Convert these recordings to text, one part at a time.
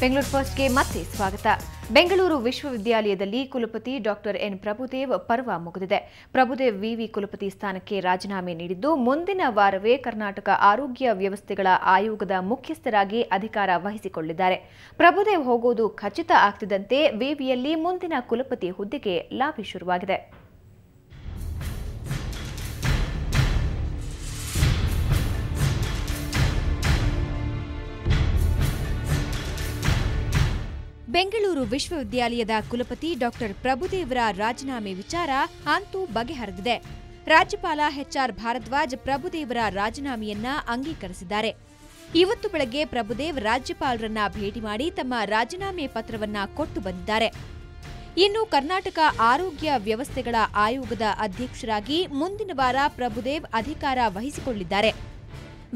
ಬೆಂಗಳೂರು ಫಸ್ಟ್ಗೆ ಮತ್ತೆ ಸ್ವಾಗತ. ಬೆಂಗಳೂರು ವಿಶ್ವವಿದ್ಯಾಲಯದಲ್ಲಿ ಕುಲಪತಿ ಡಾಕ್ಟರ್ ಎನ್ ಪ್ರಭುದೇವ್ ಪರ್ವ ಮುಗಿದಿದೆ. ಪ್ರಭುದೇವ್ ವಿವಿ ಕುಲಪತಿ ಸ್ಥಾನಕ್ಕೆ ರಾಜೀನಾಮೆ ನೀಡಿದ್ದು, ಮುಂದಿನ ವಾರವೇ ಕರ್ನಾಟಕ ಆರೋಗ್ಯ ವ್ಯವಸ್ಥೆಗಳ ಆಯೋಗದ ಮುಖ್ಯಸ್ಥರಾಗಿ ಅಧಿಕಾರ ವಹಿಸಿಕೊಳ್ಳಿದ್ದಾರೆ. ಪ್ರಭುದೇವ್ ಹೋಗೋದು ಖಚಿತ ಆಗ್ತಿದ್ದಂತೆ ವಿವಿಯಲ್ಲಿ ಮುಂದಿನ ಕುಲಪತಿ ಹುದ್ದೆಗೆ ಲಾಬಿ ಶುರುವಾಗಿದೆ. ಬೆಂಗಳೂರು ವಿಶ್ವವಿದ್ಯಾಲಯದ ಕುಲಪತಿ ಡಾಕ್ಟರ್ ಪ್ರಭುದೇವರ ರಾಜೀನಾಮೆ ವಿಚಾರ ಅಂತೂ ಬಗೆಹರಿದಿದೆ. ರಾಜ್ಯಪಾಲ ಎಚ್ಆರ್ ಭಾರದ್ವಾಜ್ ಪ್ರಭುದೇವರ ರಾಜೀನಾಮೆಯನ್ನ ಅಂಗೀಕರಿಸಿದ್ದಾರೆ. ಇವತ್ತು ಬೆಳಗ್ಗೆ ಪ್ರಭುದೇವ್ ರಾಜ್ಯಪಾಲರನ್ನ ಭೇಟಿ ಮಾಡಿ ತಮ್ಮ ರಾಜೀನಾಮೆ ಪತ್ರವನ್ನ ಕೊಟ್ಟು ಬಂದಿದ್ದಾರೆ. ಇನ್ನು ಕರ್ನಾಟಕ ಆರೋಗ್ಯ ವ್ಯವಸ್ಥೆಗಳ ಆಯೋಗದ ಅಧ್ಯಕ್ಷರಾಗಿ ಮುಂದಿನ ವಾರ ಪ್ರಭುದೇವ್ ಅಧಿಕಾರ ವಹಿಸಿಕೊಳ್ಳಿದ್ದಾರೆ.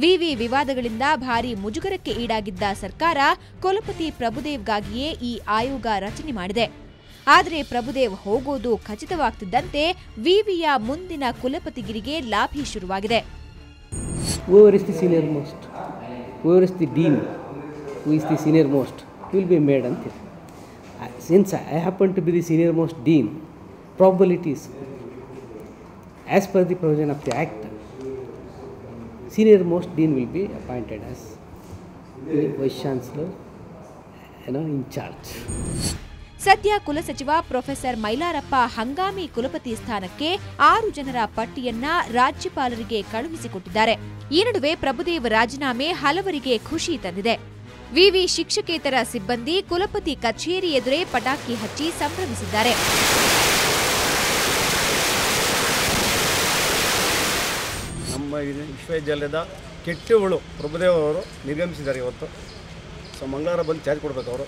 ವಿವಿ ವಿವಾದಗಳಿಂದ ಭಾರೀ ಮುಜುಗರಕ್ಕೆ ಈಡಾಗಿದ್ದ ಸರ್ಕಾರ ಕುಲಪತಿ ಪ್ರಭುದೇವ್ಗಾಗಿಯೇ ಈ ಆಯೋಗ ರಚನೆ ಮಾಡಿದೆ. ಆದರೆ ಪ್ರಭುದೇವ್ ಹೋಗೋದು ಖಚಿತವಾಗ್ತಿದ್ದಂತೆ ವಿವಿಯ ಮುಂದಿನ ಕುಲಪತಿಗಿರಿಗೆ ಲಾಭಿ ಶುರುವಾಗಿದೆ. Whoever is the senior most, whoever is the dean, who is the senior most, will be made ante. Since I happen to be the senior most dean, probabilities as per the provision of the act, senior most dean will be appointed as the vice chancellor, in charge. ಸದ್ಯ ಕುಲಸಚಿವ professor Mailarappa ಹಂಗಾಮಿ ಕುಲಪತಿ ಸ್ಥಾನಕ್ಕೆ 6 ಜನರ ಪಟ್ಟಿಯನ್ನ ರಾಜ್ಯಪಾಲರಿಗೆ ಕಳುಹಿಸಿಕೊಟ್ಟಿದ್ದಾರೆ. ಈ ನಡುವೆ ಪ್ರಭುದೇವ್ ರಾಜೀನಾಮೆ ಹಲವರಿಗೆ ಖುಷಿ ತಂದಿದೆ. ವಿವಿ ಶಿಕ್ಷಕೇತರ ಸಿಬ್ಬಂದಿ ಕುಲಪತಿ ಕಚೇರಿ ಎದುರೇ ಪಟಾಕಿ ಹಚ್ಚಿ ಸಂಭ್ರಮಿಸಿದ್ದಾರೆ. ನಮ್ಮ ವಿಶ್ವವಿದ್ಯಾಲಯದ ಕೆಟ್ಟುಗಳು ಪ್ರಭುದೇವ್ ಅವರು ನಿರ್ಗಮಿಸಿದ್ದಾರೆ ಇವತ್ತು. ಸೊ ಮಂಗಳವಾರ ಬಂದು ಚಾರ್ಜ್ ಕೊಡಬೇಕು. ಅವರು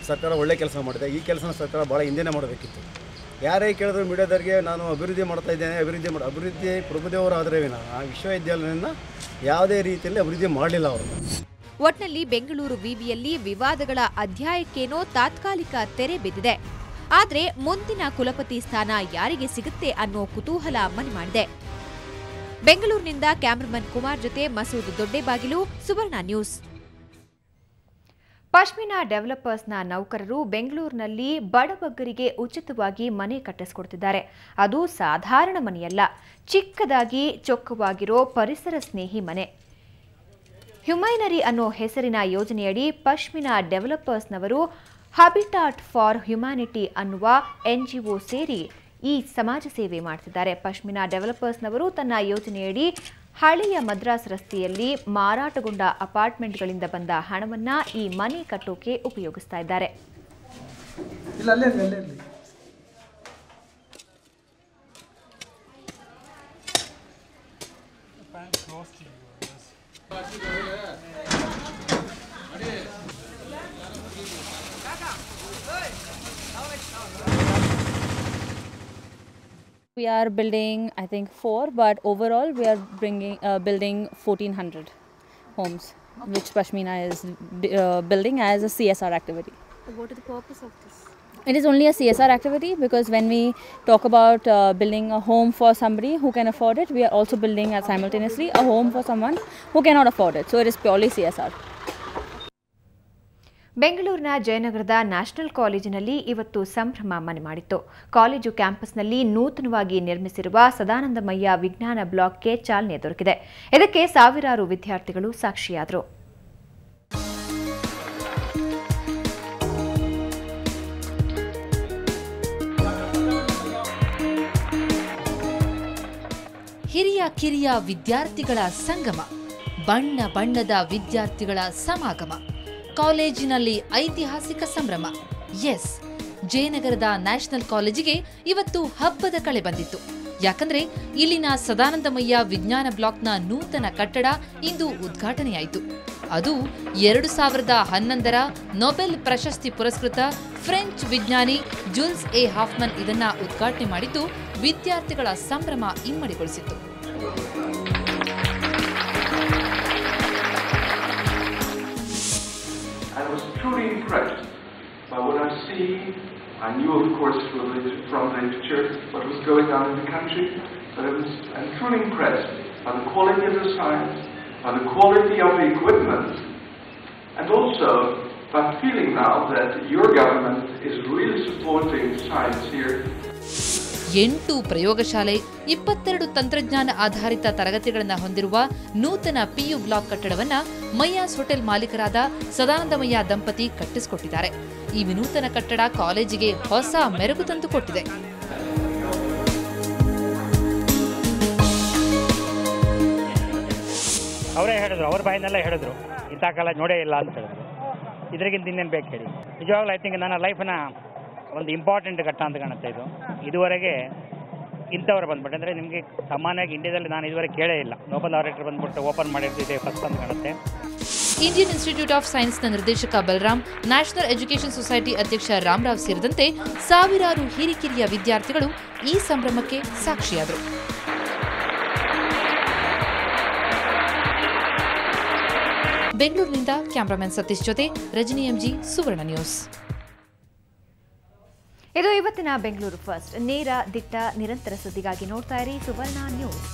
ಸರ್ಕಾರ ಒಳ್ಳೆ ಕೆಲಸ ಮಾಡಿದೆ. ಈ ಕೆಲಸನ ಸರ್ಕಾರ ಭಾಳ ಹಿಂದೆನೇ ಮಾಡಬೇಕಿತ್ತು. ಯಾರೇ ಕೇಳಿದ್ರು ಮೀಡಿಯಾದವರಿಗೆ ನಾನು ಅಭಿವೃದ್ಧಿ ಮಾಡ್ತಾ ಇದ್ದೇನೆ, ಅಭಿವೃದ್ಧಿ ಪ್ರಭುದೇವ್ ಅವರು ಆದರೆ ಆ ವಿಶ್ವವಿದ್ಯಾಲಯನ ಯಾವುದೇ ರೀತಿಯಲ್ಲಿ ಅಭಿವೃದ್ಧಿ ಮಾಡಲಿಲ್ಲ ಅವರು. ಒಟ್ನಲ್ಲಿ ಬೆಂಗಳೂರು ವಿವಿಯಲ್ಲಿ ವಿವಾದಗಳ ಅಧ್ಯಾಯಕ್ಕೇನೋ ತಾತ್ಕಾಲಿಕ ತೆರೆ ಬಿದ್ದಿದೆ. ಆದರೆ ಮುಂದಿನ ಕುಲಪತಿ ಸ್ಥಾನ ಯಾರಿಗೆ ಸಿಗುತ್ತೆ ಅನ್ನೋ ಕುತೂಹಲ ಮನೆ ಮಾಡಿದೆ. ಬೆಂಗಳೂರಿನಿಂದ ಕ್ಯಾಮರಾಮನ್ ಕುಮಾರ್ ಜೊತೆ ಮಸೂದ್ ದೊಡ್ಡೇಬಾಗಿಲು, ಸುವರ್ಣ ನ್ಯೂಸ್. ಪಶ್ಮಿನಾ ಡೆವಲಪರ್ಸ್ನ ನೌಕರರು ಬೆಂಗಳೂರಿನಲ್ಲಿ ಬಡಬಗ್ಗರಿಗೆ ಉಚಿತವಾಗಿ ಮನೆ ಕಟ್ಟಿಸಿಕೊಡ್ತಿದ್ದಾರೆ. ಅದು ಸಾಧಾರಣ ಮನೆಯಲ್ಲ, ಚಿಕ್ಕದಾಗಿ ಚೊಕ್ಕವಾಗಿರೋ ಪರಿಸರ ಸ್ನೇಹಿ ಮನೆ. ಹ್ಯುಮೈನರಿ ಅನ್ನೋ ಹೆಸರಿನ ಯೋಜನೆಯಡಿ ಪಶ್ಮಿನಾ ಡೆವಲಪರ್ಸ್ನವರು ಹ್ಯಾಬಿಟಾಟ್ ಫಾರ್ ಹ್ಯುಮ್ಯಾನಿಟಿ ಅನ್ನುವ ಎನ್ಜಿಒ ಸೇರಿ ಈ ಸಮಾಜ ಸೇವೆ ಮಾಡ್ತಿದ್ದಾರೆ. ಪಶ್ಮಿನಾ ಡೆವಲಪರ್ಸ್ನವರು ತನ್ನ ಯೋಜನೆಯಡಿ ಹಳೆಯ ಮದ್ರಾಸ್ ರಸ್ತೆಯಲ್ಲಿ ಮಾರಾಟಗೊಂಡ ಅಪಾರ್ಟ್ಮೆಂಟ್ಗಳಿಂದ ಬಂದ ಹಣವನ್ನ ಈ ಮನೆ ಕಟ್ಟೋಕೆ ಉಪಯೋಗಿಸ್ತಾ ಇದ್ದಾರೆ. We are building, I think, 4, but overall we are building 1,400 homes, which Pashmina is building as a CSR activity. What is the purpose of this? It is only a CSR activity because when we talk about building a home for somebody who can afford it, we are also building simultaneously a home for someone who cannot afford it. So it is purely CSR. ಬೆಂಗಳೂರಿನ ಜಯನಗರದ national ಕಾಲೇಜಿನಲ್ಲಿ ಇವತ್ತು ಸಂಭ್ರಮ ಮನೆ ಮಾಡಿತ್ತು. College ಕ್ಯಾಂಪಸ್ನಲ್ಲಿ ನೂತನವಾಗಿ ನಿರ್ಮಿಸಿರುವ ಸದಾನಂದಮಯ್ಯ ವಿಜ್ಞಾನ ಬ್ಲಾಕ್ಗೆ ಚಾಲನೆ ದೊರಕಿದೆ. ಇದಕ್ಕೆ ಸಾವಿರಾರು ವಿದ್ಯಾರ್ಥಿಗಳು ಸಾಕ್ಷಿಯಾದರು. ಹಿರಿಯ ಕಿರಿಯ ವಿದ್ಯಾರ್ಥಿಗಳ ಸಂಗಮ, ಬಣ್ಣ ಬಣ್ಣದ ವಿದ್ಯಾರ್ಥಿಗಳ ಸಮಾಗಮ, ಕಾಲೇಜಿನಲ್ಲಿ ಐತಿಹಾಸಿಕ ಸಂಭ್ರಮ. ಎಸ್, ಜಯನಗರದ ನ್ಯಾಷನಲ್ ಕಾಲೇಜಿಗೆ ಇವತ್ತು ಹಬ್ಬದ ಕಳೆ ಬಂದಿತ್ತು. ಯಾಕಂದ್ರೆ ಇಲ್ಲಿನ ಸದಾನಂದಮಯ್ಯ ವಿಜ್ಞಾನ ಬ್ಲಾಕ್ನ ನೂತನ ಕಟ್ಟಡ ಇಂದು ಉದ್ಘಾಟನೆಯಾಯಿತು. ಅದು 2011ರ ನೊಬೆಲ್ ಪ್ರಶಸ್ತಿ ಪುರಸ್ಕೃತ ಫ್ರೆಂಚ್ ವಿಜ್ಞಾನಿ ಜುಲ್ಸ್ ಎ ಹಾಫ್ಮನ್ ಇದನ್ನ ಉದ್ಘಾಟನೆ ಮಾಡಿದ್ದು ವಿದ್ಯಾರ್ಥಿಗಳ ಸಂಭ್ರಮ ಇಮ್ಮಡಿಗೊಳಿಸಿತ್ತು. I was truly impressed by what I've seen. I knew, of course, from the literature what was going on in the country, but I'm truly impressed by the quality of the science, by the quality of the equipment, and also but feeling now that your government is really supporting science here. 8 ಪ್ರಯೋಗಶಾಲೆ, 22 ತಂತ್ರಜ್ಞಾನ ಆಧಾರಿತ ತರಗತಿಗಳನ್ನು ಹೊಂದಿರುವ ನೂತನ PU block ಕಟ್ಟಡವನ್ನು Mayyas hotel ಮಾಲೀಕರಾದ ಸದಾನಂದಮಯ್ಯ ದಂಪತಿ ಕಟ್ಟಿಸಿಕೊಟ್ಟಿದ್ದಾರೆ. ಈ ವಿನೂತನ ಕಟ್ಟಡ ಕಾಲೇಜಿಗೆ ಹೊಸ ಮೆರುಗು ತಂದುಕೊಟ್ಟಿದೆ. ಅವರೇ ಹೇಳಿದ್ರು, ಅವ್ರ ಬಾಯಿನೆಲ್ಲ ಹೇಳಿದ್ರು, ಇಂಥ ಕಾಲ ನೋಡೇ ಇಲ್ಲ ಅಂತ ಹೇಳಿದ್ರು. ಇದರಿಗಿಂತ ಇನ್ನೇನು ಬೇಕು ಹೇಳಿ. ನಿಜವಾಗ್ಲೂ ಐ ಥಿಂಕ್ ನನ್ನ ಲೈಫಿನ ಒಂದು ಇಂಪಾರ್ಟೆಂಟ್ ಘಟ್ಟ ಅಂತ ಕಾಣುತ್ತೆ ಇದು. ಇದುವರೆಗೆ ಇಂಥವ್ರು ಬಂದ್ಬಿಟ್ಟು ಅಂದರೆ ನಿಮಗೆ ಸಾಮಾನ್ಯವಾಗಿ ಇಂಡಿಯಾದಲ್ಲಿ ನಾನು ಇದುವರೆಗೆ ಕೇಳೇ ಇಲ್ಲ. ನೋಬಲ್ ಲಾರೆಟರ್ ಬಂದ್ಬಿಟ್ಟು ಓಪನ್ ಮಾಡಿರ್ತಿದೆ ಫಸ್ಟ್ ಅಂತ ಕಾಣುತ್ತೆ. ಇಂಡಿಯನ್ ಇನ್ಸ್ಟಿಟ್ಯೂಟ್ ಆಫ್ ಸೈನ್ಸ್ನ ನಿರ್ದೇಶಕ ಬಲರಾಮ್, ನ್ಯಾಷನಲ್ ಎಜುಕೇಷನ್ ಸೊಸೈಟಿ ಅಧ್ಯಕ್ಷ ರಾಮರಾವ್ ಸೇರಿದಂತೆ ಸಾವಿರಾರು ಹಿರಿಕಿರಿಯ ವಿದ್ಯಾರ್ಥಿಗಳು ಈ ಸಂಭ್ರಮಕ್ಕೆ ಸಾಕ್ಷಿಯಾದರು. ಬೆಂಗಳೂರಿನಿಂದ ಕ್ಯಾಮರಾಮನ್ ಸತೀಶ್ ಜೊತೆ ರಜನಿ ಎಂಜಿ, ಸುವರ್ಣ ನ್ಯೂಸ್. ಇದು ಇವತ್ತಿನ ಬೆಂಗಳೂರು ಫಸ್ಟ್. ನೇರ, ದಿಟ್ಟ, ನಿರಂತರ ಸುದ್ದಿಗಾಗಿ ನೋಡ್ತಾ ಇರಿ ಸುವರ್ಣ ನ್ಯೂಸ್.